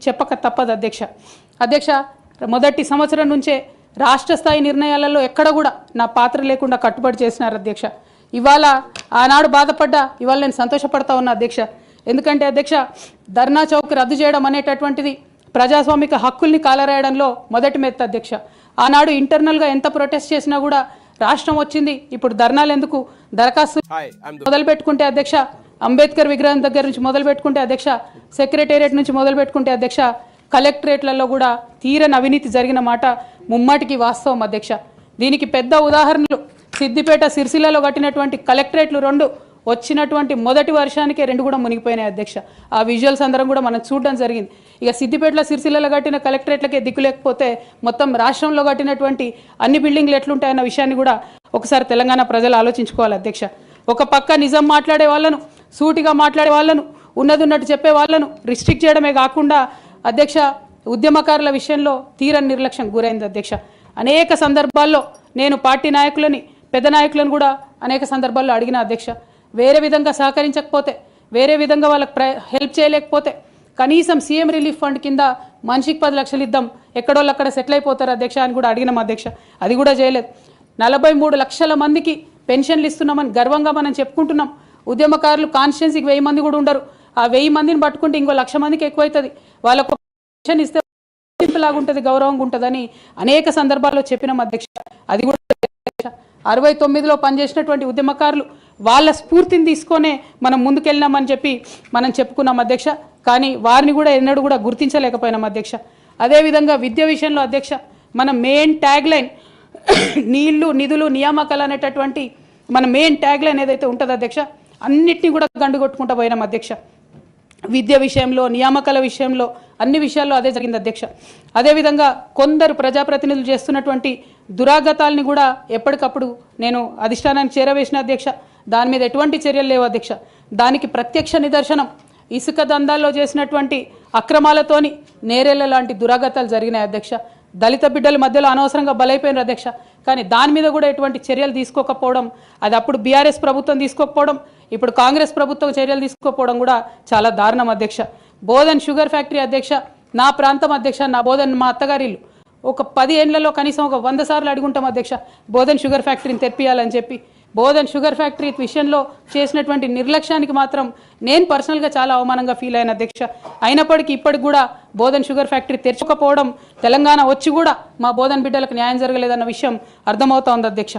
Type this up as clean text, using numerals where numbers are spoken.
చెప్పక తప్పదు అధ్యక్ష మొదటి సంవత్సరం నుంచే రాష్ట్ర స్థాయి నిర్ణయాలలో ఎక్కడ కూడా నా పాత్ర లేకుండా కట్టుబడి చేసినారు అధ్యక్ష. ఇవాళ ఆనాడు బాధపడ్డా ఇవాళ నేను సంతోషపడతా ఉన్నా అధ్యక్ష. ఎందుకంటే అధ్యక్ష ధర్నా చౌక్ రద్దు చేయడం అనేటటువంటిది ప్రజాస్వామిక హక్కుల్ని కాలరాయడంలో మొదటి మెత్త అధ్యక్ష. ఆనాడు ఇంటర్నల్గా ఎంత ప్రొటెస్ట్ చేసినా కూడా రాష్ట్రం వచ్చింది. ఇప్పుడు ధర్నాలు ఎందుకు, దరఖాస్తు మొదలు పెట్టుకుంటే అధ్యక్ష అంబేద్కర్ విగ్రహం దగ్గర నుంచి మొదలు పెట్టుకుంటే అధ్యక్ష, సెక్రటేరియట్ నుంచి మొదలు పెట్టుకుంటే అధ్యక్ష, కలెక్టరేట్లలో కూడా తీరని అవినీతి జరిగిన మాట ముమ్మాటికి వాస్తవం అధ్యక్ష. దీనికి పెద్ద ఉదాహరణలు సిద్దిపేట సిరిసిల్లలో కట్టినటువంటి కలెక్టరేట్లు 2 వచ్చినటువంటి మొదటి వర్షానికే 2 కూడా మునిగిపోయినాయి అధ్యక్ష. ఆ విజువల్స్ అందరం కూడా మనం చూడడం జరిగింది. ఇక సిద్దిపేటలో సిరిసిల్లలో కట్టిన కలెక్టరేట్లకే దిక్కు లేకపోతే మొత్తం రాష్ట్రంలో కట్టినటువంటి అన్ని బిల్డింగ్లు ఎట్లుంటాయన్న విషయాన్ని కూడా ఒకసారి తెలంగాణ ప్రజలు ఆలోచించుకోవాలి అధ్యక్ష. ఒక పక్క నిజం మాట్లాడే వాళ్ళను, సూటిగా మాట్లాడే వాళ్ళను, ఉన్నట్టు చెప్పే వాళ్ళను రిస్ట్రిక్ట్ చేయడమే కాకుండా అధ్యక్ష ఉద్యమకారుల విషయంలో తీరని నిర్లక్ష్యం గురైంది అధ్యక్ష. అనేక సందర్భాల్లో నేను పార్టీ నాయకులని, పెద్ద నాయకులను కూడా అనేక సందర్భాల్లో అడిగిన అధ్యక్ష. వేరే విధంగా సహకరించకపోతే, వేరే విధంగా వాళ్ళకి హెల్ప్ చేయలేకపోతే కనీసం సీఎం రిలీఫ్ ఫండ్ కింద మనిషికి 10 లక్షలు ఇద్దాం, ఎక్కడోళ్ళు అక్కడ సెటిల్ అయిపోతారు అధ్యక్ష అని కూడా అడిగినాం అధ్యక్ష. అది కూడా చేయలేదు. 43 లక్షల మందికి పెన్షన్లు ఇస్తున్నామని గర్వంగా మనం చెప్పుకుంటున్నాం. ఉద్యమకారులు కాన్స్టిట్యున్సీకి 1000 మంది కూడా ఉండరు. ఆ 1000 మందిని పట్టుకుంటే ఇంకో 1,00,000 మందికి ఎక్కువైతుంది. వాళ్ళకు పెన్షన్ ఇస్తే లాగా ఉంటుంది, గౌరవంగా ఉంటుందని అనేక సందర్భాల్లో చెప్పినాం అధ్యక్ష. అది కూడా 69లో పనిచేసినటువంటి ఉద్యమకారులు వాళ్ళ స్ఫూర్తిని తీసుకొనే మనం ముందుకెళ్ళినామని చెప్పి మనం చెప్పుకున్నాం అధ్యక్ష. కానీ వారిని కూడా ఎన్నడూ కూడా గుర్తించలేకపోయినాం అధ్యక్ష. అదేవిధంగా విద్య విషయంలో అధ్యక్ష మన మెయిన్ ట్యాగ్ లైన్ నీళ్లు, నిధులు, నియామకాలు అనేటటువంటి మన మెయిన్ ట్యాగ్ లైన్ ఏదైతే ఉంటుందో అధ్యక్ష, అన్నిటినీ కూడా గండుగొట్టుకుంటూ పోయినాం అధ్యక్ష. విద్య విషయంలో, నియామకాల విషయంలో, అన్ని విషయాల్లో అదే జరిగింది అధ్యక్ష. అదేవిధంగా కొందరు ప్రజాప్రతినిధులు చేస్తున్నటువంటి దురాగతాలని కూడా ఎప్పటికప్పుడు నేను అధిష్టానానికి చేరవేసిన అధ్యక్ష. దాని మీద ఎటువంటి చర్యలు లేవు అధ్యక్ష. దానికి ప్రత్యక్ష నిదర్శనం ఇసుక దందాల్లో చేసినటువంటి అక్రమాలతోని నేరేళ్ల లాంటి దురాగతాలు జరిగినాయి అధ్యక్ష. దళిత బిడ్డల మధ్యలో అనవసరంగా బలైపోయినారు అధ్యక్ష. కానీ దాని మీద కూడా ఎటువంటి చర్యలు తీసుకోకపోవడం, అది అప్పుడు బీఆర్ఎస్ ప్రభుత్వం తీసుకోకపోవడం, ఇప్పుడు కాంగ్రెస్ ప్రభుత్వం చర్యలు తీసుకోకపోవడం కూడా చాలా దారుణం అధ్యక్ష. బోధన్ షుగర్ ఫ్యాక్టరీ అధ్యక్ష నా ప్రాంతం అధ్యక్ష, నా బోధన్ మా అత్తగారిల్లు. ఒక 10 ఏళ్లలో కనీసం ఒక 100 సార్లు అడుగుంటాం అధ్యక్ష బోధన్ షుగర్ ఫ్యాక్టరీని తెప్పియాలని చెప్పి. బోధన్ షుగర్ ఫ్యాక్టరీ విషయంలో చేసినటువంటి నిర్లక్ష్యానికి మాత్రం నేను పర్సనల్గా చాలా అవమానంగా ఫీల్ అయిన అధ్యక్ష. అయినప్పటికీ ఇప్పటికి కూడా బోధన్ షుగర్ ఫ్యాక్టరీ తెరచకపోవడం, తెలంగాణ వచ్చి కూడా మా బోధన్ బిడ్డలకు న్యాయం జరగలేదన్న విషయం అర్థమవుతోంది అధ్యక్ష.